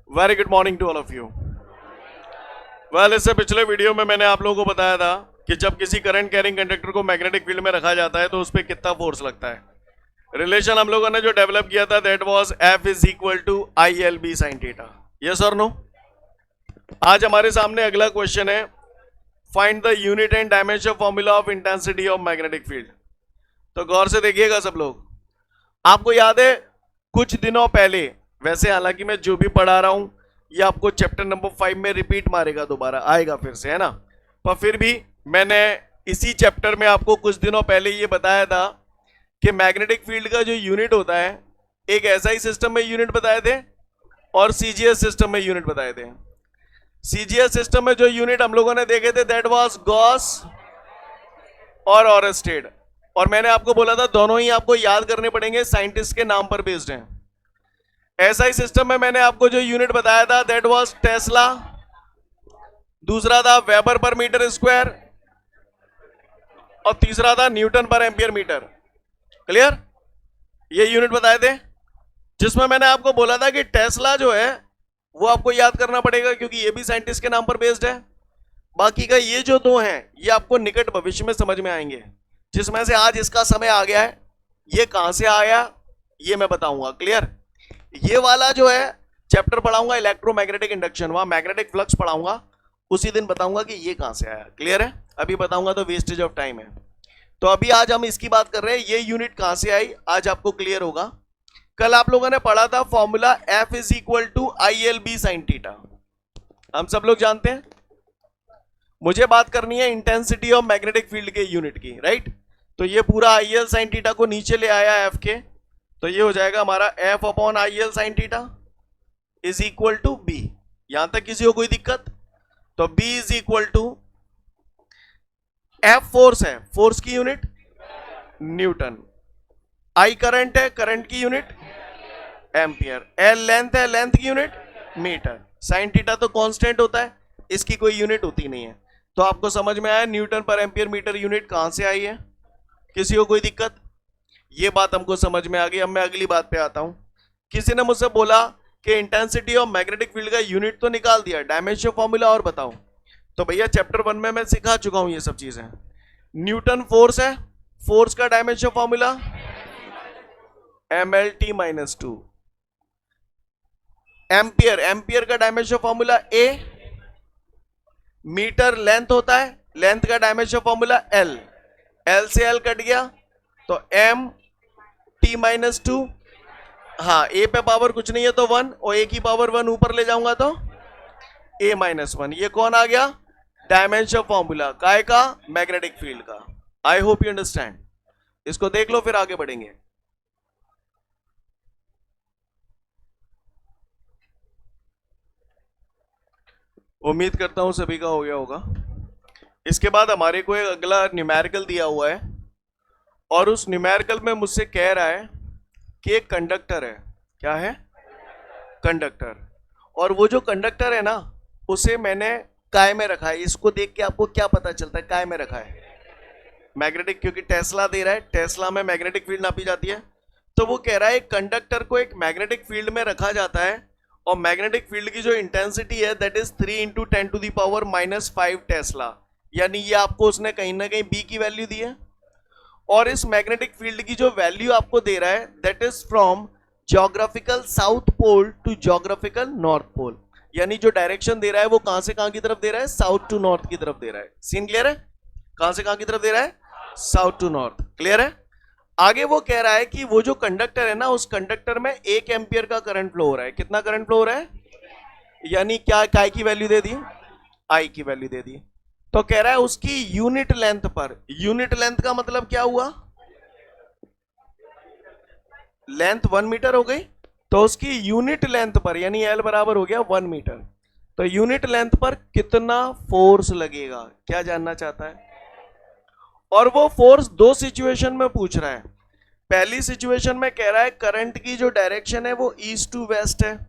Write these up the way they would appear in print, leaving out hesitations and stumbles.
Very good morning to all of you. Well, इससे पिछले video में मैंने आप लोगों को बताया था कि जब किसी करंट कैरिंग कंडक्टर को मैग्नेटिक फील्ड में रखा जाता है तो उस पर कितना फोर्स लगता है। रिलेशन हम लोगों ने जो डेवलप किया था that was F is equal to ILB sin theta. Yes और नो? आज हमारे सामने अगला क्वेश्चन है, find the unit and dimension formula of intensity of magnetic field. तो गौर से देखिएगा सब लोग। आपको याद है कुछ दिनों पहले, वैसे हालांकि मैं जो भी पढ़ा रहा हूं ये आपको चैप्टर नंबर 5 में रिपीट मारेगा, दोबारा आएगा फिर से, है ना, पर फिर भी मैंने इसी चैप्टर में आपको कुछ दिनों पहले ये बताया था कि मैग्नेटिक फील्ड का जो यूनिट होता है, एक SI सिस्टम में यूनिट बताए थे और CGS सिस्टम में यूनिट बताए थे। CGS सिस्टम में जो यूनिट हम लोगों ने देखे थे दैट वाज गॉस और ऑरेस्टेड, और मैंने आपको बोला था दोनों ही आपको याद करने पड़ेंगे, साइंटिस्ट के नाम पर बेस्ड हैं। SI सिस्टम में मैंने आपको जो यूनिट बताया था दैट वाज टेस्ला, दूसरा था वेबर पर मीटर स्क्वायर और तीसरा था न्यूटन पर एम्पियर मीटर। क्लियर? ये यूनिट बताए थे, जिसमें मैंने आपको बोला था कि टेस्ला जो है वो आपको याद करना पड़ेगा क्योंकि ये भी साइंटिस्ट के नाम पर बेस्ड है। बाकी का ये जो दो हैं ये आपको निकट भविष्य में समझ में आएंगे, जिसमें से आज इसका समय आ गया है। ये कहां से आया ये मैं बताऊंगा। क्लियर? ये वाला जो है चैप्टर पढ़ाऊंगा इलेक्ट्रोमैग्नेटिक इंडक्शन, वहां मैग्नेटिक फ्लक्स पढ़ाऊंगा, उसी दिन बताऊंगा कि ये कहां से आया। क्लियर है? अभी बताऊंगा तो वेस्टेज ऑफ टाइम है। तो अभी आज हम इसकी बात कर रहे हैं, ये यूनिट कहां से आई आज आपको क्लियर होगा। कल आप लोगों ने पढ़ा था formula F is equal to ILB sin theta, हम सब लोग जानते हैं। मुझे बात करनी है इंटेंसिटी ऑफ मैग्नेटिक फील्ड के यूनिट की, राइट? तो ये पूरा IL sin थीटा को नीचे ले आया F के, तो ये हो जाएगा हमारा F upon IL sin theta is equal to B। यहां तक किसी को कोई दिक्कत? तो B is equal to F force है, फोर्स की यूनिट न्यूटन, I करंट है, करंट की यूनिट एम्पियर, L लेंथ है, लेंथ की यूनिट मीटर, साइन थीटा तो कांस्टेंट होता है, इसकी कोई यूनिट होती नहीं है। तो आपको समझ में आया न्यूटन पर एम्पियर मीटर यूनिट कहां से आई है? किसी को कोई दिक्कत? ये बात हमको समझ में आ गई। अब मैं अगली बात पे आता हूं। किसी ने मुझसे बोला कि इंटेंसिटी ऑफ मैग्नेटिक फील्ड का यूनिट तो निकाल दिया, डायमेंशन फॉर्मूला और बताओ। तो भैया चैप्टर 1 में मैं सिखा चुका हूं ये सब चीजें। न्यूटन फोर्स है, फोर्स का dimension formula MLT-2। Ampere, ampere का dimension formula A। Metre length होता है, लेंथ का डायमेंशन फॉर्मूला L, L से L कट गया तो MT-2। हाँ, A पे पावर कुछ नहीं है तो 1, और A की पावर 1 ऊपर ले जाऊंगा तो A-1। ये कौन आ गया? डायमेंशन फॉर्मूला काय का? मैग्नेटिक फील्ड का। आई होप यू अंडरस्टैंड। इसको देख लो फिर आगे बढ़ेंगे। उम्मीद करता हूं सभी का हो गया होगा। इसके बाद हमारे को एक अगला न्यूमेरिकल दिया हुआ है, और उस न्यूमेरिकल में मुझसे कह रहा है कि एक कंडक्टर है। क्या है? कंडक्टर। और वो जो कंडक्टर है ना उसे मैंने काय में रखा है। इसको देख के आपको क्या पता चलता है काय में रखा है? मैग्नेटिक, क्योंकि टेस्ला दे रहा है, टेस्ला में मैग्नेटिक फील्ड नापी जाती है। तो वो कह रहा है एक कंडक्टर को एक मैग्नेटिक फील्ड में रखा जाता है, और मैग्नेटिक फील्ड की जो इंटेंसिटी है दैट इज 3 × 10⁻⁻5 टेस्ला। यानी ये आपको उसने कहीं ना कहीं B की वैल्यू दी है, और इस मैग्नेटिक फील्ड की जो वैल्यू आपको दे रहा है that is from geographical south pole to geographical north pole. यानी जो डायरेक्शन दे रहा है वो कहां से कहां की तरफ दे रहा है? साउथ टू नॉर्थ की तरफ दे रहा है। सीन क्लियर है? कहां से कहां की तरफ दे रहा है? South to north. क्लियर है? आगे वो कह रहा है कि वो जो कंडक्टर है ना, उस कंडक्टर में 1 एम्पियर का करंट फ्लो हो रहा है। कितना करंट फ्लो हो रहा है? यानी क्या काय की वैल्यू दे दी? I की वैल्यू दे दी। तो कह रहा है उसकी यूनिट लेंथ पर, यूनिट लेंथ का मतलब क्या हुआ? लेंथ 1 मीटर हो गई, तो उसकी यूनिट लेंथ पर यानी L बराबर हो गया 1 मीटर। तो यूनिट लेंथ पर कितना फोर्स लगेगा, क्या जानना चाहता है? और वो फोर्स दो सिचुएशन में पूछ रहा है। पहली सिचुएशन में कह रहा है करंट की जो डायरेक्शन है वो ईस्ट टू वेस्ट है,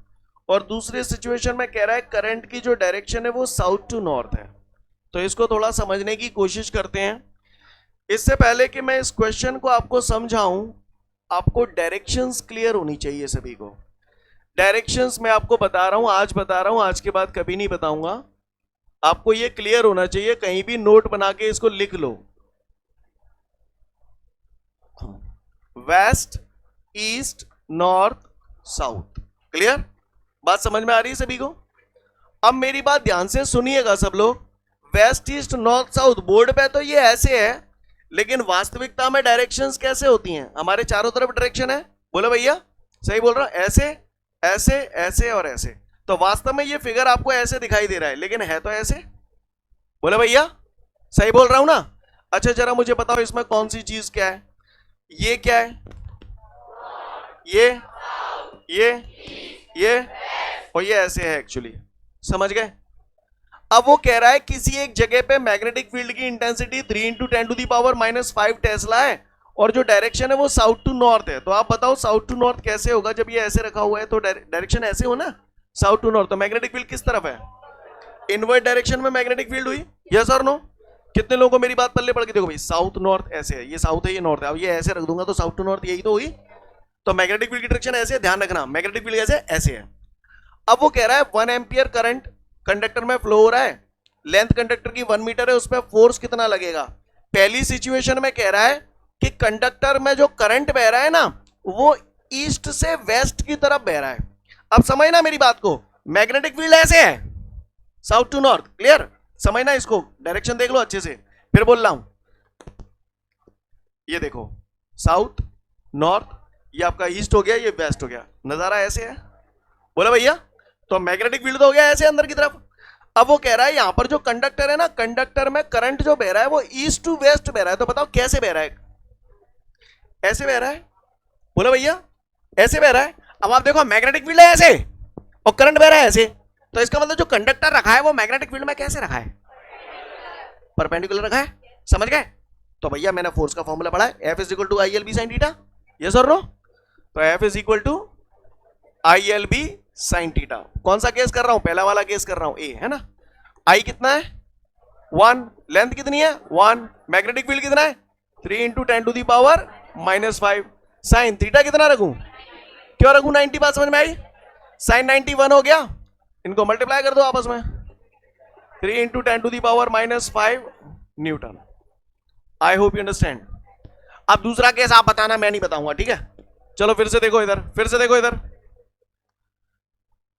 और दूसरी सिचुएशन में कह रहा है करंट की जो डायरेक्शन है वो साउथ टू नॉर्थ है। तो इसको थोड़ा समझने की कोशिश करते हैं। इससे पहले कि मैं इस क्वेश्चन को आपको समझाऊं, आपको डायरेक्शंस क्लियर होनी चाहिए सभी को। डायरेक्शंस मैं आपको बता रहा हूं, आज बता रहा हूं, आज के बाद कभी नहीं बताऊंगा। आपको ये क्लियर होना चाहिए, कहीं भी नोट बना के इसको लिख लो। West, east, north, south. Clear? बात समझ में आ रही है सभी को? अब मेरी बात ध्यान से सुनिएगा सब लोग। West, east, north, south board पे तो ये ऐसे है, लेकिन वास्तविकता में डायरेक्शंस कैसे होती हैं? हमारे चारों तरफ डायरेक्शन है, बोलो भैया, सही बोल रहा हूं? ऐसे, ऐसे, ऐसे और ऐसे। तो वास्तव में ये फिगर आपको ऐसे दिखाई दे रहा है, लेकिन है तो ऐसे। बोले भैया, सही बोल रहा हूं ना? अच्छा जरा मुझे बताओ, इसमें कौन सी चीज क्या है? ये क्या है? ये और ये ऐसे है एक्चुअली। समझ गए? अब वो कह रहा है किसी एक जगह पे मैग्नेटिक फील्ड की इंटेंसिटी 3 इंटू 10⁵ टेस्ला है, और जो डायरेक्शन है वो साउथ टू नॉर्थ है। तो आप बताओ साउथ टू नॉर्थ कैसे होगा? जब ये ऐसे रखा हुआ है तो डायरेक्शन ऐसे हो ना, साउथ टू नॉर्थ। तो मैग्नेटिक फील्ड किस तरफ है? इनवर्ट डायरेक्शन में मैग्नेटिक फील्ड हुई, यस और नो? कितने लोगों को मेरी बात पल्ले पड़ के देखो भाई, साउथ नॉर्थ ऐसे है, ये साउथ है ये नॉर्थ है, अब ये ऐसे रख दूंगा तो साउथ टू नॉर्थ यही तो हुई। तो मैग्नेटिक फील्ड की डायरेक्शन ऐसे है, ध्यान रखना, मैग्नेटिक फील्ड कैसे ऐसे है। अब वो कह रहा है 1 एम्पियर करंट कंडक्टर में फ्लो हो रहा है, लेंथ कंडक्टर की 1 मीटर है, उसमें फोर्स कितना लगेगा? पहली सिचुएशन में कह रहा है कि कंडक्टर में जो करंट बह रहा है ना, वो ईस्ट से वेस्ट की तरफ बह रहा है। अब समझना मेरी बात को, मैग्नेटिक फील्ड ऐसे है, साउथ टू नॉर्थ। क्लियर? समझना इसको, डायरेक्शन देख लो अच्छे से, फिर बोल रहा हूं। ये देखो, साउथ, नॉर्थ, ये आपका ईस्ट हो गया, ये वेस्ट हो गया, नजारा ऐसे है। बोला भैया, तो मैग्नेटिक फील्ड तो हो गया ऐसे अंदर की तरफ। अब वो कह रहा है यहां पर जो कंडक्टर है ना, कंडक्टर में करंट जो बह रहा है वो ईस्ट टू वेस्ट बह रहा है। तो बताओ कैसे बह रहा है? ऐसे बह रहा है। बोला भैया, ऐसे बह रहा है। अब आप देखो, मैग्नेटिक फील्ड है ऐसे और करंट बह रहा है ऐसे, तो इसका मतलब जो कंडक्टर रखा है वो मैग्नेटिक फील्ड में कैसे रखा है? परपेंडिकुलर रखा है। समझ गए? तो भैया मैंने फोर्स का फॉर्मूला पढ़ा है, F is equal to ILB sine theta, yes और नो? तो F is equal to ILB sine theta. कौन सा केस कर रहा हूं? पहला वाला केस कर रहा हूं, ए है ना। I कितना है? 1, लेंथ कितनी है? 1, मैग्नेटिक फील्ड कितना है? 3 इंटू 10⁻⁻5। साइन थीटा कितना रखूं? क्यों रखूं 90? बात समझ में आई? साइन 91 हो गया, इनको मल्टीप्लाई कर दो आपस में, 3 into 10⁻⁻5 Newton. I hope you understand. अब दूसरा केस आप बताना, मैं नहीं बताऊंगा, ठीक है? चलो फिर से देखो इधर, फिर से देखो इधर,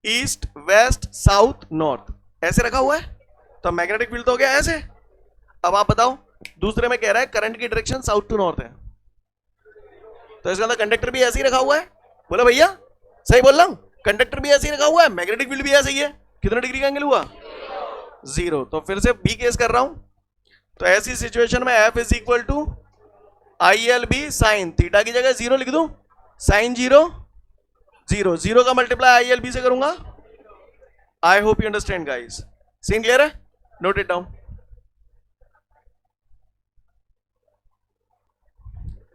ईस्ट, वेस्ट, साउथ, नॉर्थ ऐसे रखा हुआ है, तो मैग्नेटिक फील्ड तो हो गया ऐसे। अब आप बताओ, दूसरे में कह रहा है करंट की डायरेक्शन साउथ टू नॉर्थ है, तो इसका मतलब कंडक्टर भी ऐसे ही रखा हुआ है। बोला भैया, सही बोल रहा हूं? कंडक्टर भी ऐसे ही रखा हुआ है, मैग्नेटिक फील्ड भी ऐसे ही है। कितना डिग्री का एंगल हुआ? 0। तो फिर से बी केस कर रहा हूं। तो ऐसी सिचुएशन में F is equal to ILB sine theta की जगह 0 लिख दूं, साइन 0 0 0 का मल्टीप्लाई ILB से करूंगा। I hope you understand guys. Scene clear है? Note it down.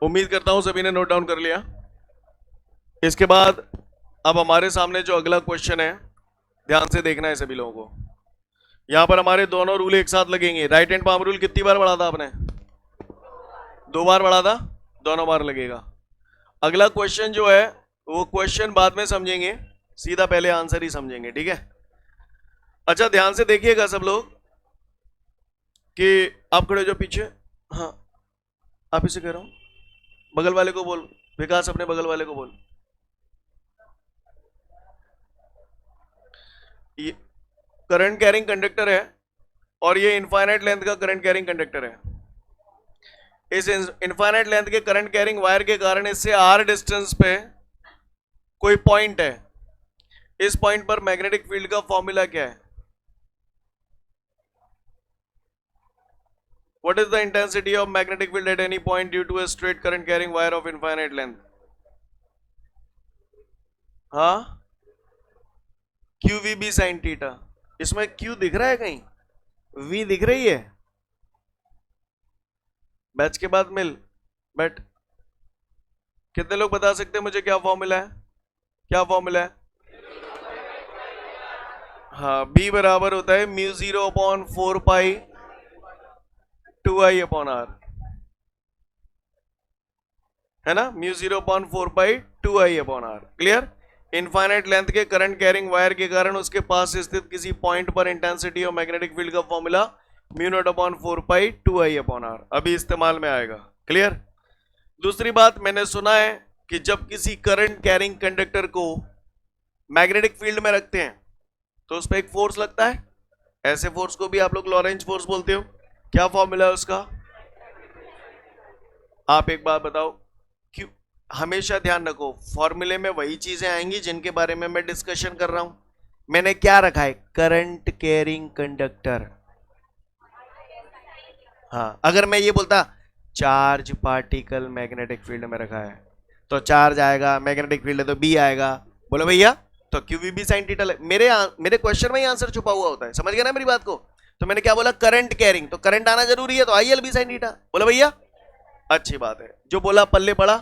उम्मीद करता हूं सभी ने नोट डाउन कर लिया। इसके बाद अब हमारे सामने जो अगला क्वेश्चन है, ध्यान से देखना है सभी लोगों को। यहां पर हमारे दोनों रूल एक साथ लगेंगे। राइट हैंड पाम रूल कितनी बार बढ़ा था आपने? 2 बार बढ़ा था, दोनों बार लगेगा। अगला क्वेश्चन जो है वो क्वेश्चन बाद में समझेंगे, सीधा पहले आंसर ही समझेंगे, ठीक है? अच्छा ध्यान से देखिएगा सब लोग कि आप खड़े जो पीछे, हाँ आप इसे कह रहा हूं, बगल वाले को बोल, विकास अपने बगल वाले को बोल। ये करंट कैरिंग कंडक्टर है और ये इनफाइनाइट लेंथ का करंट कैरिंग कंडक्टर है। इस इनफाइनाइट लेंथ के करंट कैरिंग वायर के कारण इससे r डिस्टेंस पे कोई पॉइंट है, इस पॉइंट पर मैग्नेटिक फील्ड का फॉर्मूला क्या है? What is the intensity of magnetic field at any point due to a straight current carrying wire of infinite length? हाँ, QVB sin थीटा। इसमें Q दिख रहा है कहीं? V दिख रही है? बैच के बाद मिल बैठ। कितने लोग बता सकते हैं मुझे क्या फॉर्मूला है? क्या फॉर्मूला है? हाँ, B बराबर होता है μ0/4π 2I/r, है ना? μ0/4π 2I/r। क्लियर? इनफाइनाइट लेंथ के करंट कैरिंग वायर के कारण उसके पास स्थित किसी पॉइंट पर इंटेंसिटी और मैग्नेटिक फील्ड का formula mu naught upon 4 pi 2i upon R अभी इस्तेमाल में आएगा। क्लियर। दूसरी बात, मैंने सुना है कि जब किसी करंट कैरिंग कंडक्टर को मैग्नेटिक फील्ड में रखते हैं तो उस पर एक फोर्स लगता है। ऐसे फोर्स को भी आप लोग लॉरेंज फोर्स बोलते हो। क्या फॉर्मूला है उसका? आप एक बात बताओ, क्यों? हमेशा ध्यान रखो, फॉर्मूले में वही चीजें आएंगी जिनके बारे में मैं डिस्कशन कर रहा हूं। मैंने क्या रखा है? Current carrying conductor. हाँ, अगर मैं ये बोलता चार्ज पार्टिकल मैग्नेटिक फील्ड में रखा है तो चार्ज आएगा, मैग्नेटिक फील्ड है तो बी आएगा। बोलो भैया, तो q v B sine theta. मेरे क्वेश्चन में ही आंसर छुपा हुआ होता है। समझ गए ना मेरी बात को? तो मैंने क्या बोला? करंट कैरिंग, तो करंट आना जरूरी है, तो I L B sine theta. बोलो भैया, अच्छी बात है। जो बोला पल्ले पड़ा,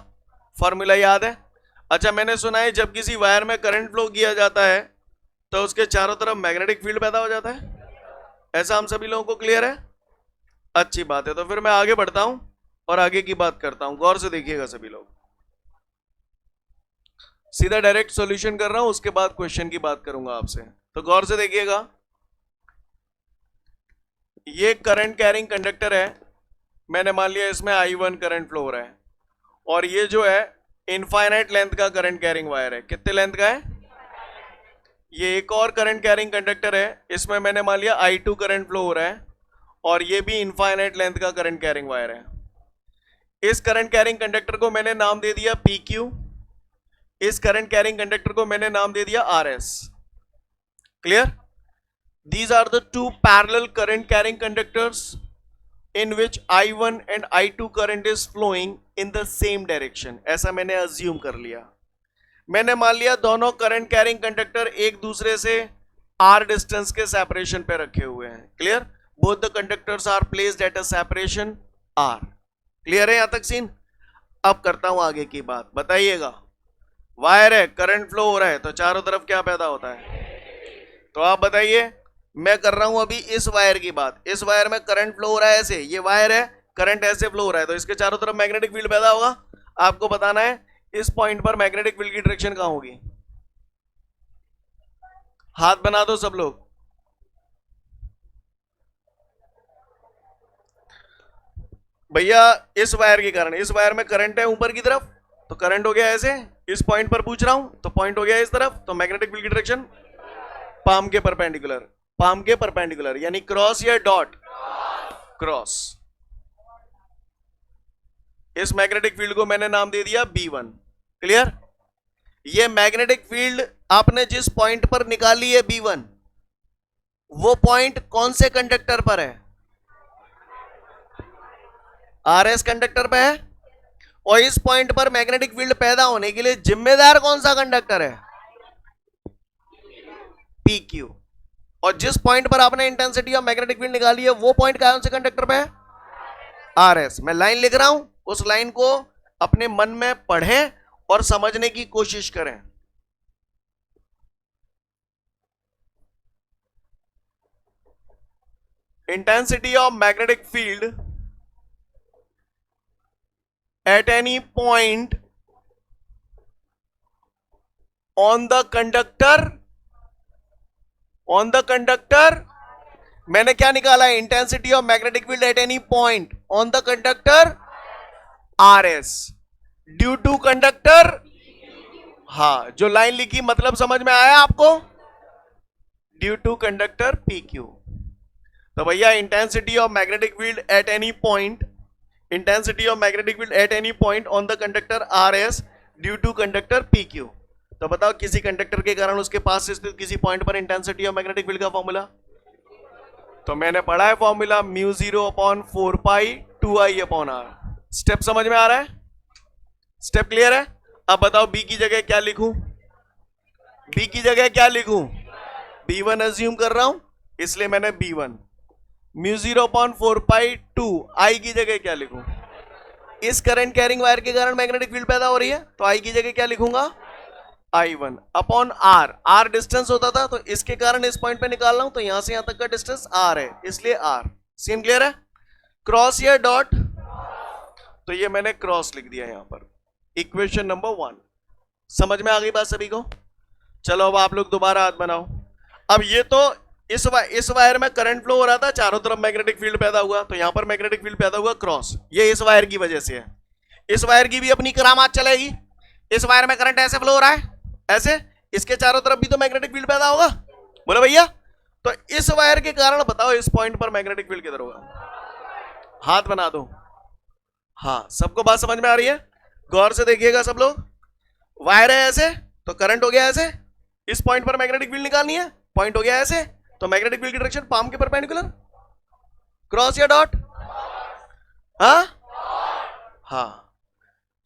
फॉर्मूला याद है। अच्छा, मैंने सुना है जब किसी वायर में करंट फ्लो किया जाता है तो उसके चारों तरफ मैग्नेटिक फील्ड पैदा हो जाता है। ऐसा हम सभी लोगों को क्लियर है? अच्छी बात है। तो फिर मैं आगे बढ़ता हूं और आगे की बात करता हूं। गौर से देखिएगा सभी लोग, सीधा डायरेक्ट सॉल्यूशन कर रहा हूं, उसके बाद क्वेश्चन की बात करूंगा आपसे। तो गौर से देखिएगा, ये करंट कैरिंग कंडक्टर है। मैंने मान लिया इसमें I1 करंट फ्लो हो रहा है और ये जो है इनफाइनाइट लेंथ का करंट कैरिंग वायर है। कितने लेंथ का है? ये एक और करंट कैरिंग कंडक्टर है, इसमें मैंने मान लिया I2 करंट फ्लो हो रहा है और ये भी इनफाइनाइट लेंथ का करंट कैरिंग वायर है। इस करंट कैरिंग कंडक्टर को मैंने नाम दे दिया PQ। इस करंट कैरिंग कंडक्टर को मैंने नाम दे दिया RS। Clear? These are the two parallel current carrying conductors in which I1 and I2 current is flowing in the same direction। ऐसा मैंने assume कर लिया। मैंने मान लिया दोनों करंट कैरिंग कंडक्टर एक दूसरे से R डिस्टेंस के सेपरेशन पे रखे हुए हैं। Clear? Both the conductors are placed at a separation R। Clear है यहां तक सीन? अब करता हूं आगे की बात। बताइएगा, वायर है, करंट फ्लो हो रहा है, तो चारों तरफ क्या पैदा होता है? तो आप बताइए, मैं कर रहा हूं अभी इस वायर की बात। इस वायर में करंट फ्लो हो रहा है ऐसे, ये वायर है, करंट ऐसे फ्लो हो रहा है, तो इसके चारों तरफ मैग्नेटिक फील्ड पैदा होगा। आपको बताना है इस पॉइंट पर मैग्नेटिक फील्ड की डायरेक्शन कहां होगी। हाथ बना दो सब लोग। भैया, इस वायर के कारण, इस वायर में करंट है ऊपर की तरफ, तो करंट हो गया ऐसे। इस पॉइंट पर पूछ रहा हूं तो पॉइंट हो गया इस तरफ, तो मैग्नेटिक फील्ड की डायरेक्शन पाम के परपेंडिकुलर। पाम के परपेंडिकुलर यानी क्रॉस या डॉट? क्रॉस। इस मैग्नेटिक फील्ड को मैंने नाम दे दिया B1। क्लियर? ये मैग्नेटिक फील्ड आपने जिस पॉइंट पर निकाली है B1, वो पॉइंट कौन से कंडक्टर पर है? RS कंडक्टर पे है। और इस पॉइंट पर मैग्नेटिक फील्ड पैदा होने के लिए जिम्मेदार कौन सा कंडक्टर है? PQ। और जिस पॉइंट पर आपने इंटेंसिटी ऑफ मैग्नेटिक फील्ड निकाली है वो पॉइंट कौन से कंडक्टर पे है? RS। मैं लाइन लिख रहा हूं, उस लाइन को अपने मन में पढ़ें और समझने की कोशिश करें। Intensity of magnetic field at any point on the conductor मैंने क्या निकाला है? Intensity of magnetic field at any point on the conductor RS due to conductor. हाँ, जो लाइन लिखी मतलब समझ में आया आपको? Due to conductor PQ। तो भैया, intensity of magnetic field at any point, intensity of magnetic field at any point on the conductor RS due to conductor PQ। तो बताओ, किसी कंडक्टर के कारण उसके पास स्थित किसी पॉइंट पर इंटेंसिटी ऑफ मैग्नेटिक फील्ड का फॉर्मूला, तो मैंने पढ़ा है formula mu 0 upon 4 pi 2i upon R. Step समझ में आ रहा है? स्टेप क्लियर है? अब बताओ B की जगह क्या लिखूं? B की जगह क्या लिखूं? B1 अज्यूम कर रहा हूं, इसलिए मैंने B1। म्यू 0 अपॉन 4 पाई 2 आई की जगह क्या लिखूं? इस करंट कैरिंग वायर के कारण मैग्नेटिक फील्ड पैदा हो रही है, तो आई की जगह क्या लिखूंगा? I1 upon are. Are distance होता था, तो इसके कारण इस पॉइंट पे निकाल रहा हूं, तो यहां से यहां तक का डिस्टेंस R है, इसलिए R। सीन क्लियर है? क्रॉस या डॉट? तो ये मैंने क्रॉस लिख दिया यहां पर। इक्वेशन नंबर 1 समझ में आ गई बात सभी को? चलो अब आप लोग दोबारा हाथ बनाओ। अब ये तो इस वायर में करंट फ्लो हो रहा था, चारों तरफ मैग्नेटिक फील्ड पैदा हुआ, तो यहां पर मैग्नेटिक फील्ड पैदा हुआ क्रॉस, ये इस वायर की वजह से है। इस वायर की भी अपनी करामात चलेगी। इस वायर में करंट ऐसे फ्लो हो रहा है, ऐसे, इसके चारों तरफ भी तो मैग्नेटिक फील्ड पैदा होगा, बोले भैया। तो इस वायर के कारण बताओ इस पॉइंट पर मैग्नेटिक फील्ड किधर होगा? हाथ बना दो। हाँ, सबको बात समझ में आ रही है? गौर से देखिएगा सब लोग। वायर है ऐसे, तो करंट हो गया ऐसे, इस पॉइंट पर मैग्नेटिक फील्ड निकालनी है, पॉइंट हो गया ऐसे, तो मैग्नेटिक फील्ड की डायरेक्शन पाम के परपेंडिकुलर, क्रॉस या डॉट? हाँ हाँ,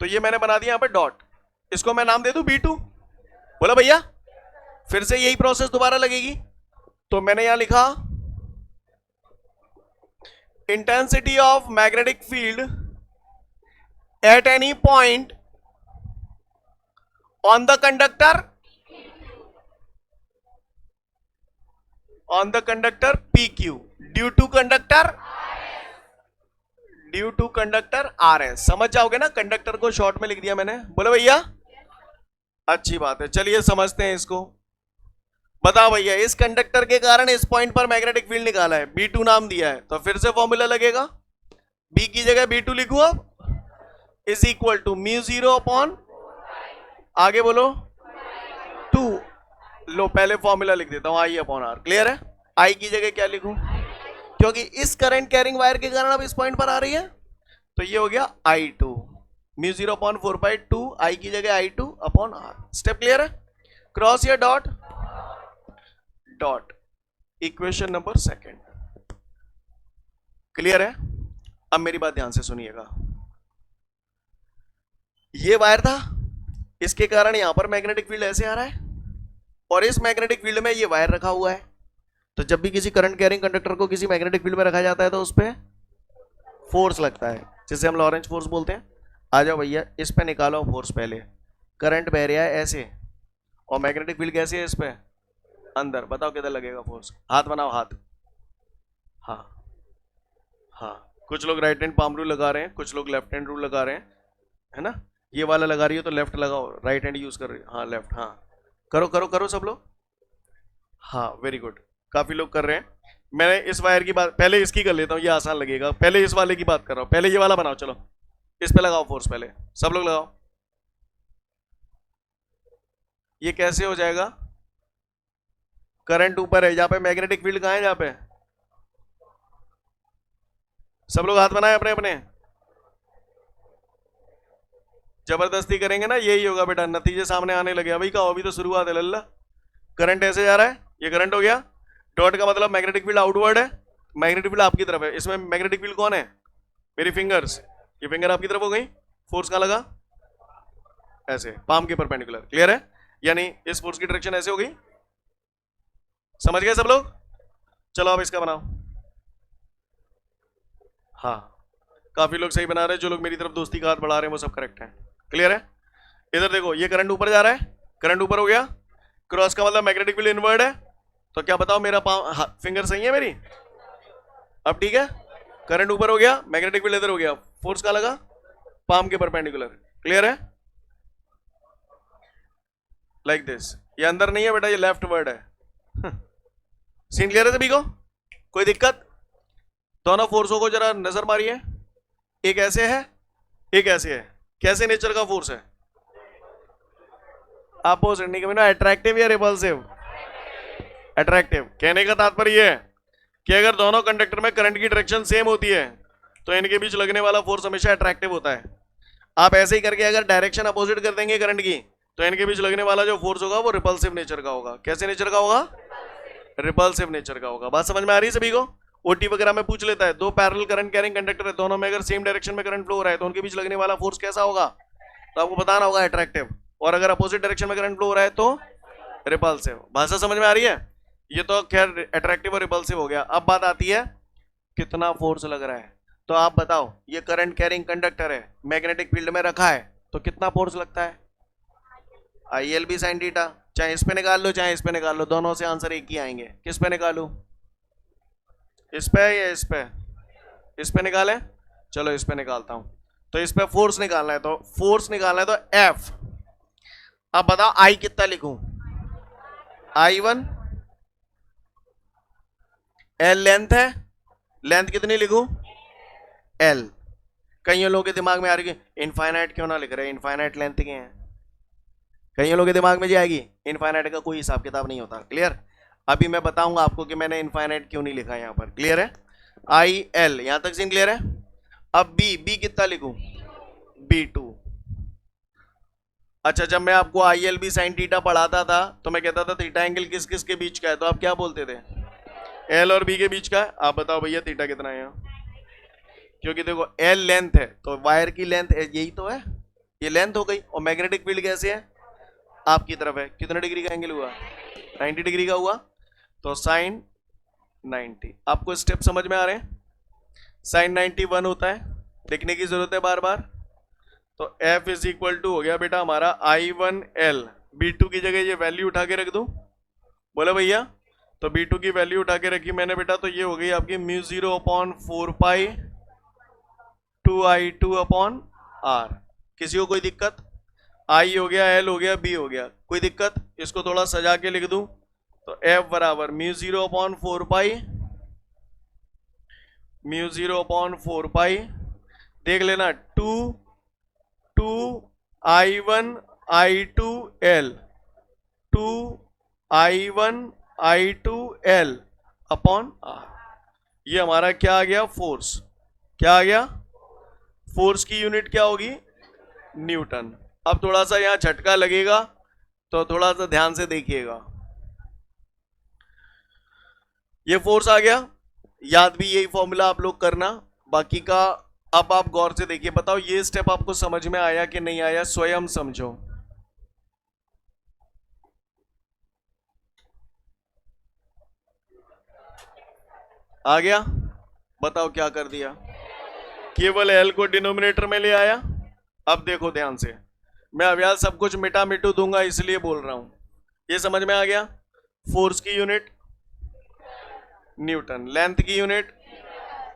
तो ये मैंने बना दिया यहां पर डॉट, इसको मैं नाम दे दूं B2, बोला भैया। फिर से यही प्रोसेस दोबारा लगेगी, तो मैंने यहां लिखा intensity of magnetic field at any point on the conductor PQ due to conductor RS। समझ जाओगे ना, कंडक्टर को शॉर्ट में लिख दिया मैंने, बोले भैया। अच्छी बात है, चलिए समझते हैं इसको। बताओ भैया, इस कंडक्टर के कारण इस पॉइंट पर मैग्नेटिक फील्ड निकाला है, B2 नाम दिया है, तो फिर से फॉर्मूला लगेगा, B की जगह B2 लिखू अब, इज इक्वल टू μ0 अपॉन, आगे बोलो, 2। लो पहले फॉर्मूला लिख देता हूं, I अपॉन R। क्लियर है? I की जगह क्या लिखूं, क्योंकि इस करंट कैरिंग वायर के कारण अब इस पॉइंट पर आ रही है, तो ये हो गया I2, μ0 अपॉन 4/2, I की जगह I2 upon R। Step clear है? क्रॉस या dot? Dot. Equation number 2 clear है? अब मेरी बात ध्यान से सुनिएगा। ये वायर था, इसके कारण यहां पर मैग्नेटिक फील्ड ऐसे आ रहा है, और इस मैग्नेटिक फील्ड में ये वायर रखा हुआ है, तो जब भी किसी करंट कैरिंग कंडक्टर को किसी मैग्नेटिक फील्ड में रखा जाता है तो उस पर फोर्स लगता है, जिसे हम लॉरेंज फोर्स बोलते हैं। आ जाओ भैया, इस पे निकालो फोर्स। पहले करंट बह रहा है ऐसे, और मैग्नेटिक फील्ड कैसे है इस पे, अंदर। बताओ किधर लगेगा फोर्स? हाथ बनाओ, हाथ। हाँ हाँ, कुछ लोग राइट हैंड पाम रूल लगा रहे हैं, कुछ लोग लेफ्ट हैंड रूल लगा रहे हैं, है ना। ये वाला लगा रही हो तो लेफ्ट लगाओ, राइट हैंड यूज कर रही हो, हाँ लेफ्ट। हाँ करो करो करो सब लोग, हाँ वेरी गुड, काफी लोग कर रहे हैं। मैं इस वायर की बात पहले इसकी कर लेता हूँ, ये आसान लगेगा। पहले इस वाले की बात कर रहा हूँ, पहले ये वाला बनाओ। चलो इस पे लगाओ फोर्स, पहले सब लोग लगाओ। ये कैसे हो जाएगा? करंट ऊपर है, यहाँ पे मैग्नेटिक फील्ड कहाँ है? यहाँ पे सब लोग हाथ बनाए अपने अपने। जबरदस्ती करेंगे ना, यही होगा बेटा, नतीजे सामने आने लगे। अभी का अभी तो शुरुआत है लल्ला। करंट ऐसे जा रहा है, ये करंट हो गया। डॉट का मतलब मैग्नेटिक फील्ड आउटवर्ड है, मैग्नेटिक फील्ड आपकी तरफ है। इसमें मैग्नेटिक फील्ड कौन है? मेरी फिंगर्स, ये फिंगर आपकी तरफ हो गई। फोर्स कहाँ लगा? ऐसे, पाम के परपेंडिकुलर। क्लियर है? यानी इस फोर्स की डायरेक्शन ऐसे हो गई। समझ गए सब लोग? चलो अब इसका बनाओ। हाँ, काफी लोग सही बना रहे हैं। जो लोग मेरी तरफ दोस्ती का हाथ बढ़ा रहे हैं वो सब करेक्ट है। क्लियर है? इधर देखो, ये करंट ऊपर जा रहा है, करंट ऊपर हो गया। क्रॉस का मतलब मैग्नेटिक फील्ड इनवर्ड है, तो क्या बताओ मेरा फिंगर सही है मेरी? अब ठीक है, करंट ऊपर हो गया, मैग्नेटिक फील्ड इधर हो गया, फोर्स का लगा पाम के परपेंडिकुलर। क्लियर है? Like this. ये अंदर नहीं है बेटा, ये लेफ्ट वर्ड है। सीन क्लियर है सभी को? कोई दिक्कत? दोनों फोर्सों को जरा नजर मारिए, एक ऐसे है एक ऐसे है। कैसे नेचर का फोर्स है? अपोजिट नहीं कहना, अट्रैक्टिव या रिपल्सिव? अट्रैक्टिव। कहने का तात्पर्य है कि अगर दोनों कंडक्टर में करंट की डायरेक्शन सेम होती है तो इनके बीच लगने वाला फोर्स हमेशा अट्रैक्टिव होता है। आप ऐसे ही करके अगर डायरेक्शन अपोजिट कर देंगे करंट की, तो इनके बीच लगने वाला जो फोर्स होगा वो रिपल्सिव नेचर का होगा। कैसे नेचर का होगा? रिपल्सिव नेचर का होगा। बात समझ में आ रही है सभी को? ओटी वगैरह में पूछ लेता है, दो पैरेलल करंट कैरिंग कंडक्टर है, दोनों में अगर सेम डायरेक्शन में करंट फ्लो हो रहा है तो उनके बीच लगने वाला फोर्स कैसा होगा? तो आपको बताना होगा अट्रैक्टिव। और अगर अपोजिट डायरेक्शन में करंट फ्लो हो रहा है तो रिपल्सिव। भाषा समझ में आ रही है? ये तो खैर अट्रैक्टिव और रिपल्सिव हो गया। अब बात आती है कितना फोर्स लग रहा है। तो आप बताओ, ये करंट कैरिंग कंडक्टर है, मैग्नेटिक फील्ड में रखा है, तो कितना फोर्स लगता है? IL भी साइन थीटा। चाहे इस पे निकाल लो चाहे इस पे निकाल लो, दोनों से आंसर एक ही आएंगे। किस पे निकालूं? इस पे या इस पे? इस पे निकालें? चलो इस पे निकालता हूं। तो इस पे फोर्स निकालना है, तो फोर्स निकालना है तो F। अब बताओ I कितना लिखूं? I1, L लेंथ है, लेंथ कितनी लिखूं? L। कईयों लोगों के दिमाग में आ रही है इनफाइनाइट क्यों ना लिख रहे, इनफाइनाइट लेंथ के हैं। कईयों लोगों के दिमाग में जी आएगी इनफाइनाइट का कोई हिसाब किताब नहीं होता। क्लियर? अभी मैं बताऊंगा आपको कि मैंने इनफाइनाइट क्यों नहीं लिखा यहाँ पर। क्लियर है? IL, यहां तक सीन क्लियर है? अब B कितना लिखूं? B2। अच्छा, जब मैं आपको ILB साइन थीटा पढ़ाता था तो मैं कहता था थीटा एंगल किस किस के बीच का है, तो आप क्या बोलते थे? L और B के बीच का है। आप बताओ भैया थीटा कितना है यहाँ? क्योंकि देखो L लेंथ है तो वायर की लेंथ यही तो है, ये लेंथ हो गई। और मैग्नेटिक फील्ड कैसे है? आपकी तरफ है। कितने डिग्री का एंगल हुआ? 90 डिग्री का हुआ, तो साइन 90। आपको स्टेप समझ में आ रहे हैं? साइन 90 1 होता है, लिखने की जरूरत है बार बार। तो F इज इक्वल टू हो गया बेटा हमारा I1L। B2 की जगह ये वैल्यू उठा के रख दूं, बोले भैया? तो B2 की वैल्यू उठा के रखी मैंने बेटा, तो ये हो गई आपकी μ0/4π 2I2/R। किसी को कोई दिक्कत? I हो गया, L हो गया, B हो गया, कोई दिक्कत? इसको थोड़ा सजा के लिख दूं, तो F बराबर μ0/4π देख लेना 2 I1 I2 L 2 I1 I2 L upon R। ये हमारा क्या आ गया? फोर्स। क्या आ गया? फोर्स की यूनिट क्या होगी? न्यूटन। अब थोड़ा सा यहां झटका लगेगा तो थोड़ा सा ध्यान से देखिएगा। ये फोर्स आ गया, याद भी यही फॉर्मूला आप लोग करना, बाकी का अब आप गौर से देखिए। बताओ ये स्टेप आपको समझ में आया कि नहीं आया? स्वयं समझो। आ गया? बताओ क्या कर दिया? केवल L को डिनोमिनेटर में ले आया। अब देखो ध्यान से, मैं अभ्यास सब कुछ मिटा मिटू दूंगा इसलिए बोल रहा हूं। ये समझ में आ गया? फोर्स की यूनिट न्यूटन, लेंथ की unit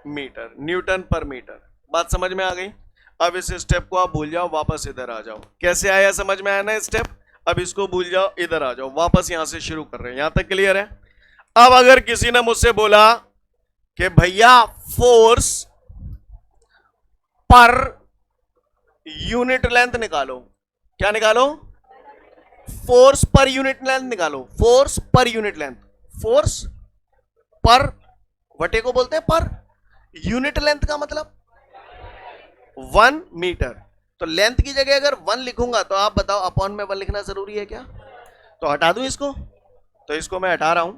metre, Newton per metre. बात समझ में आ गई? अब इस स्टेप को आप भूल जाओ, वापस इधर आ जाओ। कैसे आया समझ में आया ना स्टेप? अब इसको भूल जाओ, इधर आ जाओ, वापस यहां से शुरू कर रहे हैं। यहां तक क्लियर है? अब अगर किसी ने मुझसे बोला कि भैया फोर्स पर यूनिट लेंथ निकालो, क्या निकालो? फोर्स पर यूनिट लेंथ निकालो। Force per unit length, force पर वटे को बोलते हैं पर, यूनिट लेंथ का मतलब 1 मीटर। तो लेंथ की जगह अगर 1 लिखूंगा तो आप बताओ अपॉन में 1 लिखना जरूरी है क्या? तो हटा दूं इसको, तो इसको मैं हटा रहा हूं।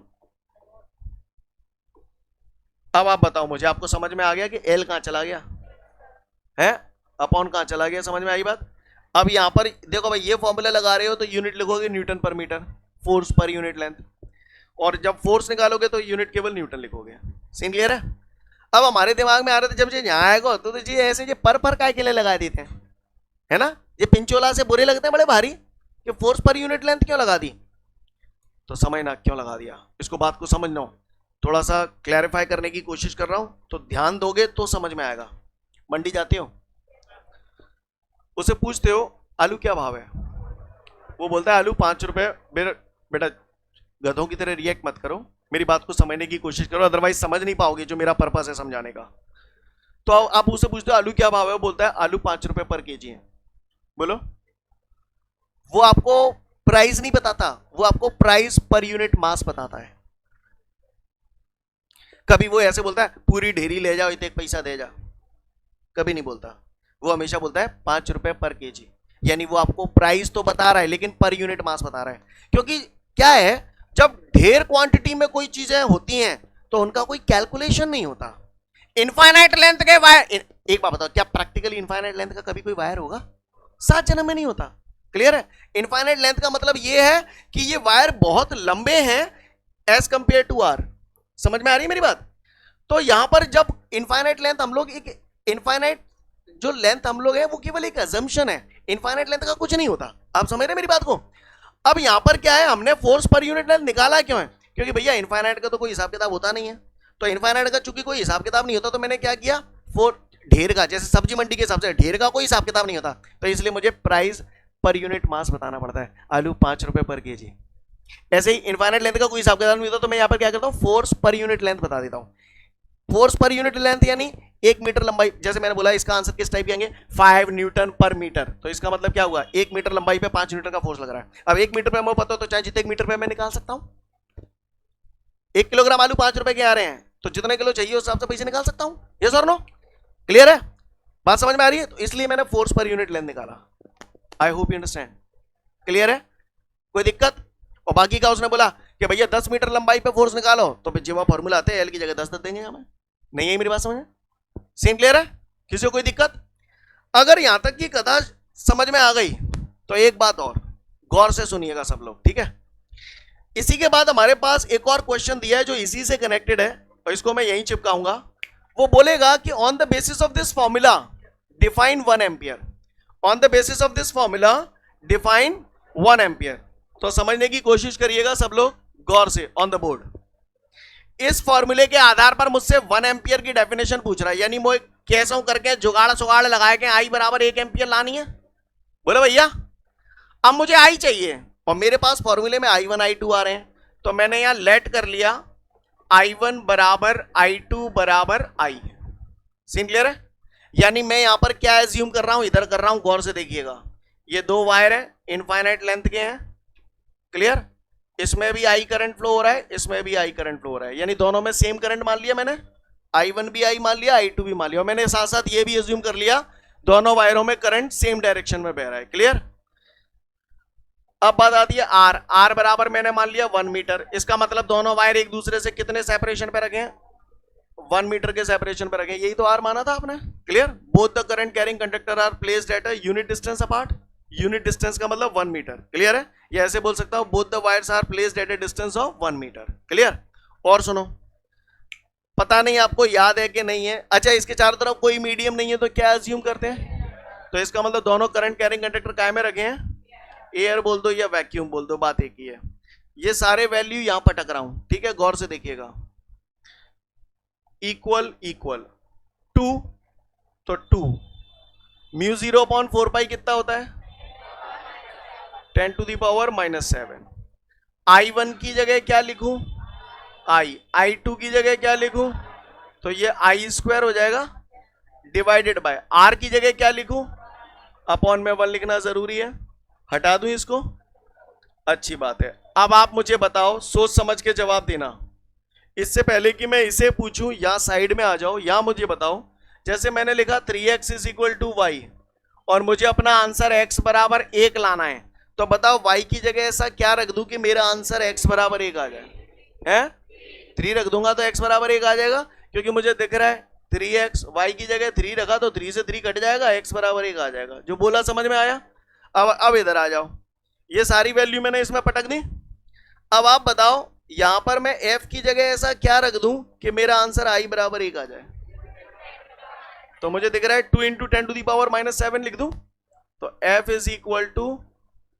अब आप बताओ मुझे, आपको समझ में आ गया कि L कहां चला गया है, अपॉन कहां चला गया? समझ में आई बात? अब यहां पर देखो भाई, ये फॉर्मूला लगा रहे हो तो यूनिट लिखोगे newton per metre, force per unit length, और जब फोर्स निकालोगे तो यूनिट केवल न्यूटन लिखोगे। सीन क्लियर है? अब हमारे दिमाग में आ रहा था जब ये यहाँ आएगा तो जी ऐसे ये पर काय के लिए लगा देते हैं, है ना? ये पिंचोला से बुरे लगते हैं बड़े भारी, कि फोर्स पर यूनिट लेंथ क्यों लगा दी? तो समझना क्यों लगा दिया, इसको बात को समझना, थोड़ा सा क्लैरिफाई करने की कोशिश कर रहा हूं, तो ध्यान दोगे तो समझ में आएगा। मंडी जाते हो, उसे पूछते हो आलू क्या भाव है, वो बोलता है आलू 5 रुपए। बेटा गधों की तरह रिएक्ट मत करो, मेरी बात को समझने की कोशिश करो, अदरवाइज समझ नहीं पाओगे जो मेरा पर्पस है समझाने का। तो आप उससे पूछते हो आलू क्या भाव है, वो बोलता है आलू 5 रुपए पर केजी है। बोलो, वो आपको प्राइस नहीं बताता, वो आपको प्राइस पर यूनिट मास बताता है। कभी वो ऐसे बोलता है पूरी ढेरी ले जाओ, इतने 1 पैसा दे जा, कभी नहीं बोलता। वो हमेशा बोलता है 5 रुपए पर केजी, यानी वो आपको प्राइस तो बता रहा है लेकिन पर यूनिट मास बता रहा है। क्योंकि क्या है, जब ढेर क्वांटिटी में कोई चीजें होती हैं तो उनका कोई कैलकुलेशन नहीं होता। इनफाइनाइट लेंथ के वायर, एक बात बताओ, क्या प्रैक्टिकली इनफाइनाइट लेंथ का कभी कोई वायर होगा? 7 जन्म में नहीं होता। क्लियर है? इनफाइनाइट लेंथ का मतलब ये है कि ये वायर बहुत लंबे हैं एज कंपेयर टू आर। समझ में आ रही है मेरी बात? तो यहां पर जब इनफाइनाइट लेंथ हम लोग, एक इनफाइनाइट जो लेंथ हम लोग है वो केवल एक अजम्पशन है, इनफाइनाइट लेंथ का कुछ नहीं होता। आप समझ रहे मेरी बात को? अब यहां पर क्या है, हमने फोर्स पर यूनिट लेंथ निकाला क्यों है? क्योंकि भैया इनफाइनाइट का तो कोई हिसाब किताब होता नहीं है, तो इनफाइनाइट का चूंकि कोई हिसाब किताब नहीं होता तो मैंने क्या किया, ढेर का, जैसे सब्जी मंडी के हिसाब से ढेर का कोई हिसाब किताब नहीं होता, तो इसलिए मुझे प्राइस पर यूनिट मास बताना पड़ता है। आलू 5 रुपए पर केजी, ऐसे ही इनफाइनाइट लेंथ का कोई हिसाब किताब नहीं होता, तो मैं यहाँ पर क्या करता हूँ, फोर्स पर यूनिट लेंथ बता देता हूँ। फोर्स पर यूनिट लेंथ यानी 1 मीटर लंबाई, जैसे मैंने बोला इसका आंसर किस टाइप आएंगे, 5 न्यूटन पर मीटर। तो इसका मतलब क्या हुआ, 1 मीटर लंबाई पे 5 न्यूटन का फोर्स लग रहा है। अब 1 मीटर पे मुझे पता हो तो चाहे जितने मीटर पे मैं निकाल सकता हूं। 1 किलोग्राम आलू 5 रुपए के आ रहे हैं, तो जितने किलो चाहिए उस हिसाब से पैसे निकाल सकता हूं। यस और नो? क्लियर है? बात समझ में आ रही है? तो इसलिए मैंने फोर्स पर यूनिट लेंथ निकाला। आई होप यू अंडरस्टैंड। क्लियर है? कोई दिक्कत? और बाकी का उसने बोला कि भैया 10 मीटर लंबाई पे फोर्स निकालो, तो फिर जो फॉर्मूला आते हैं एल की जगह 10 देंगे हमें। नहीं है मेरी बात समझ में? सीन क्लियर है? किसी को कोई दिक्कत? अगर यहां तक की कथा समझ में आ गई तो एक बात और गौर से सुनिएगा सब लोग, ठीक है? इसी के बाद हमारे पास एक और क्वेश्चन दिया है जो इसी से कनेक्टेड है, और इसको मैं यहीं चिपकाऊंगा। वो बोलेगा कि on the basis of this formula define 1 ampere. On the basis of this formula define 1 ampere. तो समझने की कोशिश करिएगा सब लोग गौर से ऑन द बोर्ड। इस फॉर्मूले के आधार पर मुझसे 1 एम्पियर की डेफिनेशन पूछ रहा है, यानी मैं कैसा करके जुगाड़ सुगाड़ लगा के आई बराबर 1 एम्पियर लानी है। बोले भैया अब मुझे आई चाहिए, और मेरे पास फॉर्मूले में I1 I2 आ रहे हैं, तो मैंने यहां लेट कर लिया I1 बराबर I2 बराबर I। सीन क्लियर है? यानी मैं यहां पर क्या एज्यूम कर रहा हूं, इधर कर रहा हूं, गौर से देखिएगा। ये 2 वायर है, इनफाइनाइट लेंथ के हैं। क्लियर? इसमें भी आई करंट फ्लो हो रहा है, इसमें भी आई करंट फ्लो हो रहा है, यानी दोनों में सेम करंट मान लिया मैंने। I1 भी आई मान लिया, I2 भी मान लिया, और मैंने साथ साथ ये भी एज्यूम कर लिया दोनों वायरों में करंट सेम डायरेक्शन में बह रहा है। क्लियर? अब बात आती है R बराबर मैंने मान लिया 1 मीटर। इसका मतलब दोनों वायर एक दूसरे से कितने सेपरेशन पे रखे हैं, 1 मीटर के सेपरेशन पे रखे हैं। यही तो R माना था आपने। Clear? Both the current carrying conductor are placed at a unit distance apart. Unit distance का मतलब 1 मीटर। क्लियर है? या ऐसे बोल सकता हूं both the wires are placed at a distance of 1 metre. Clear? और सुनो, पता नहीं आपको याद है कि नहीं है। अच्छा, इसके चारों तरफ कोई मीडियम नहीं है तो क्या अज्यूम करते हैं, तो इसका मतलब दोनों करंट कैरिंग कंडक्टर काय में रखे हैं, एयर बोल दो या वैक्यूम बोल दो, बात एक ही है। ये सारे वैल्यू यहां पर टक रहा हूं, ठीक है? गौर से देखिएगा। इक्वल इक्वल 2, तो 2 म्यू 0/4 कितना होता है, 10 टू दी पावर -7। I1 की जगह क्या लिखूं, I2 की जगह क्या लिखूं, तो ये I² हो जाएगा डिवाइडेड बाय R की जगह क्या लिखूं, अपॉन में 1 लिखना जरूरी है। हटा दूं इसको? अच्छी बात है। अब आप मुझे बताओ, सोच समझ के जवाब देना। इससे पहले कि मैं इसे पूछूं, या साइड में आ जाओ, या मुझे बताओ, जैसे मैंने लिखा 3x = y और मुझे अपना आंसर x बराबर 1 लाना है, तो बताओ y की जगह ऐसा क्या रख दूं कि मेरा आंसर x बराबर 1 आ जाए, हैं? 3 रख दूंगा तो x बराबर 1 आ जाएगा, क्योंकि मुझे दिख रहा है 3x, y की जगह 3 रखा तो 3 से 3 कट जाएगा, x बराबर 1 आ जाएगा। जो बोला समझ में आया? अब इधर आ जाओ, ये सारी वैल्यू मैंने इसमें पटक दी। अब आप बताओ यहां पर मैं f की जगह ऐसा क्या रख दूं कि मेरा आंसर I बराबर 1 आ जाए, तो मुझे दिख रहा है 2 × 10 टू दी पावर -7 लिख दूं, तो F =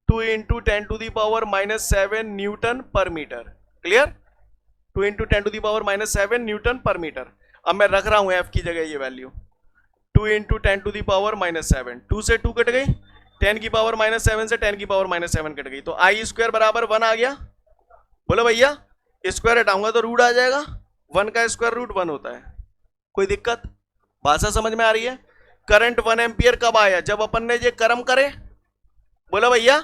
2 × 10 to the power -7 newton per metre. Clear? 2 × 10 to the power -7 newton per metre. अब मैं रख रहा हूं F की जगह ये वैल्यू 2 × 10 टू दी पावर -7, 2 से 2 कट गई, 10 की पावर -7 से 10 की पावर -7 कट गई, तो I² बराबर 1 आ गया। बोलो भैया स्क्वायर हटाऊंगा तो रूट आ जाएगा, 1 का स्क्वायर रूट 1 होता है। कोई दिक्कत? भाषा समझ में आ रही है? करंट 1 एम्पियर कब आया, जब अपन ने ये कर्म करे। बोलो भैया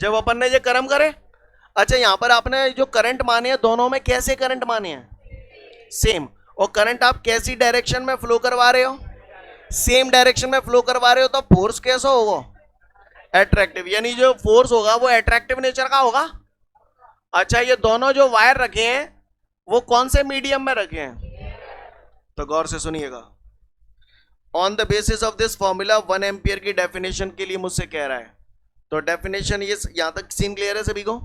जब अपन ने ये कर्म करे। अच्छा, यहां पर आपने जो करंट माने हैं, दोनों में कैसे करंट माने हैं, सेम। और करंट आप कैसी डायरेक्शन में फ्लो करवा रहे हो, सेम डायरेक्शन में फ्लो करवा रहे हो, तो फोर्स कैसा होगा, एट्रैक्टिव, यानी जो फोर्स होगा वो एट्रैक्टिव नेचर का होगा। अच्छा, ये दोनों जो वायर रखे हैं वो कौन से मीडियम में रखे हैं, तो गौर से सुनिएगा। On the basis of this formula 1 ampere की डेफिनेशन के लिए मुझसे कह रहा है, तो डेफिनेशन ये, यहां तक सीन क्लियर है सभी को?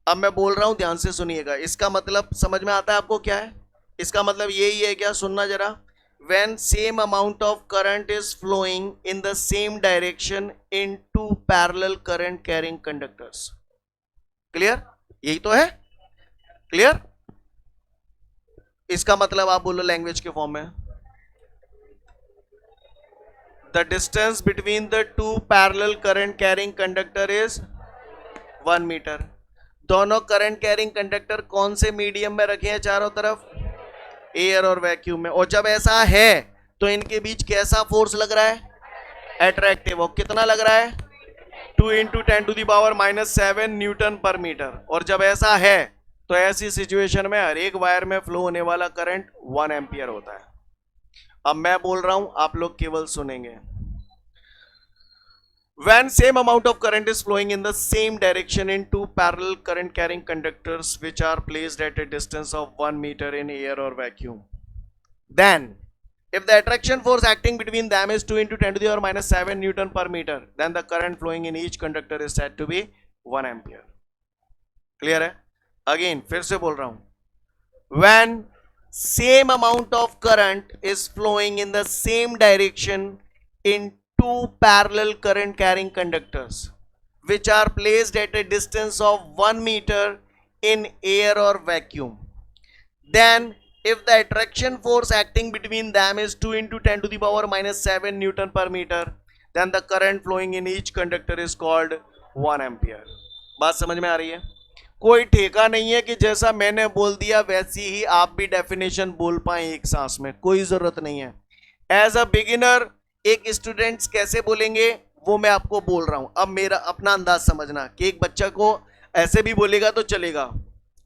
अब मैं बोल रहा हूं, ध्यान से सुनिएगा। इसका मतलब समझ में आता है आपको क्या है? इसका मतलब यही है क्या, सुनना जरा। when same amount of current is flowing in the same direction in two parallel current carrying conductors। Clear? यही तो है। क्लियर? इसका मतलब आप बोलो लैंग्वेज के फॉर्म में, the distance between the two parallel current carrying conductor is 1 metre. दोनों करंट कैरिंग कंडक्टर कौन से मीडियम में रखे हैं चारों तरफ? एयर और वैक्यूम में। और जब ऐसा है तो इनके बीच कैसा फोर्स लग रहा है? अट्रैक्टिव। और कितना लग रहा है? 2 इंटू 10⁻⁻7 न्यूटन पर मीटर। और जब ऐसा है तो ऐसी सिचुएशन में हर एक वायर में फ्लो होने वाला करंट 1 एम्पियर होता है। अब मैं बोल रहा हूं, आप लोग केवल सुनेंगे। When same amount of current is flowing in the same direction in two parallel current carrying conductors which are placed at a distance of 1 meter in air or vacuum, then if the attraction force acting between them is 2 into 10⁻⁻7 Newton per meter, then the current flowing in each conductor is said to be 1 ampere. Clear है? Again फिर से बोल रहा हूं, when same amount of current is flowing in the same direction in two parallel current carrying conductors which are placed at a distance of 1 meter in air or vacuum, then if the attraction force acting between them is 2 into 10⁻⁻7 Newton per meter, then the current flowing in each conductor is called 1 ampere. बात समझ में आ रही है? कोई ठेका नहीं है कि जैसा मैंने बोल दिया वैसी ही आप भी डेफिनेशन बोल पाए एक सांस में, कोई जरूरत नहीं है। एज अ बिगिनर एक स्टूडेंट्स कैसे बोलेंगे वो मैं आपको बोल रहा हूं। अब मेरा अपना अंदाज समझना कि एक बच्चा को ऐसे भी बोलेगा तो चलेगा।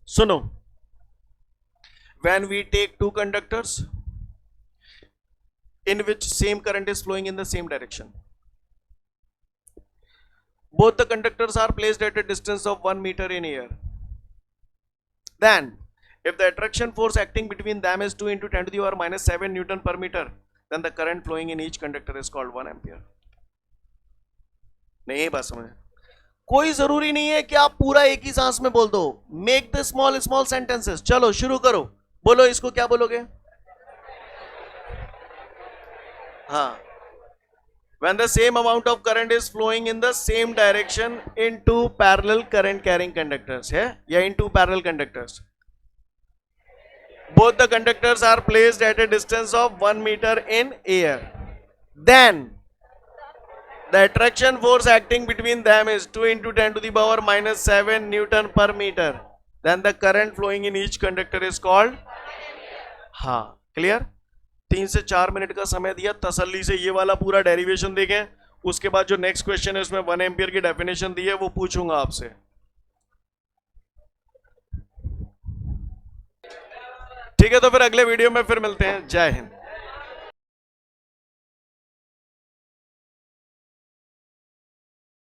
सुनो, when we take two conductors in which same current is flowing in the same direction, both the conductors are placed at a distance of 1 meter in air, then if the attraction force acting between them is 2 into 10⁻⁻7 Newton per meter, then the current flowing in each conductor is called 1 ampere. नहीं बात समझ? कोई जरूरी नहीं है कि आप पूरा एक ही सांस में बोल दो। Make the small small sentences. चलो शुरू करो, बोलो इसको क्या बोलोगे? हाँ, when the same amount of current is flowing in the same direction in two parallel current carrying conductors है या in two parallel conductors, both the conductors are placed at a distance of 1 meter in air, then the attraction force acting between them is 2 into 10⁻⁻7 Newton per meter, then the current flowing in each conductor is called. हाँ, clear? 3 से 4 minute का समय दिया, तसल्ली से ये वाला पूरा डेरिवेशन देखें। उसके बाद जो नेक्स्ट क्वेश्चन है उसमें 1 एम्पियर की डेफिनेशन दी है वो पूछूंगा आपसे। ठीक है, तो फिर अगले वीडियो में फिर मिलते हैं। जय हिंद।